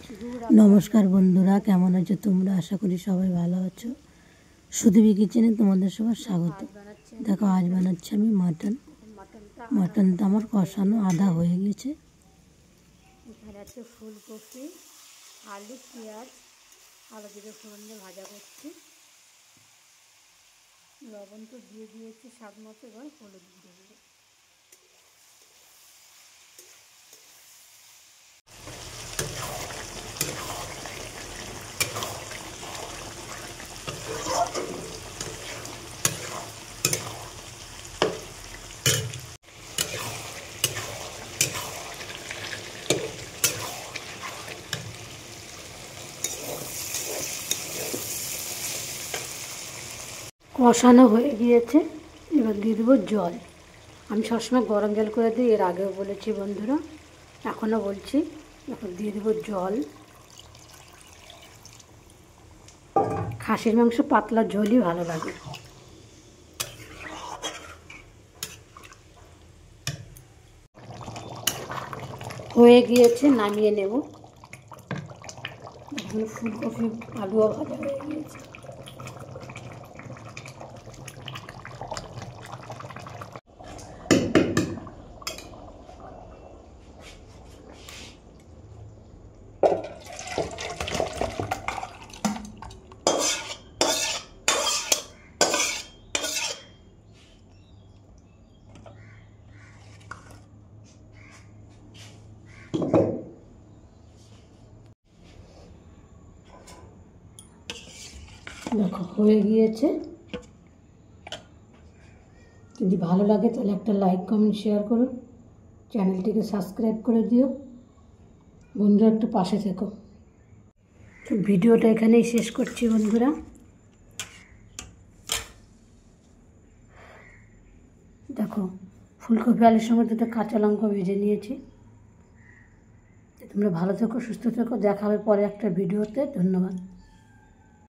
নমস্কার বন্ধুরা, কেমন আছো তোমরা? আশা করি সবাই ভালো আছো। সুদেবী কিচেনে তোমাদের সবার স্বাগত। দেখো, আজ বানাচ্ছি আমি মাটনটা আমার কষানো আধা হয়ে গেছে। এখানে আছে ফুলকপি, আলু, পেঁয়াজ, আলু দিয়ে ফোড়ন দিয়ে ভাজা করছি। লবণ তো দিয়ে দিয়েছি স্বাদ মতো, এবার হলুদ দিয়ে দেবো। কষানো হয়ে গিয়েছে, এবার দিয়ে দেবো জল। আমি সবসময় গরম জল করে দিই, এর আগেও বলেছি বন্ধুরা, এখনও বলছি। এখন দিয়ে দেবো জল। খাসির মাংস পাতলা ঝোলই ভালো লাগে। হয়ে গিয়েছে, নামিয়ে নেব। এখন ফুলকপি আলুও ভাজা হয়ে গিয়েছে। দেখো, হয়ে গিয়েছে। যদি ভালো লাগে তাহলে একটা লাইক, কমেন্ট, শেয়ার করো। চ্যানেলটিকে সাবস্ক্রাইব করে দিও। বন্ধুরা, একটু পাশে থেকো। তো ভিডিওটা এখানেই শেষ করছি বন্ধুরা। দেখো, ফুলকপি আলুর সঙ্গে দুটো কাঁচা লঙ্কা ভেজে নিয়েছি। তোমরা ভালো থেকো, সুস্থ থেকো। দেখা হবে পরে একটা ভিডিওতে। ধন্যবাদ।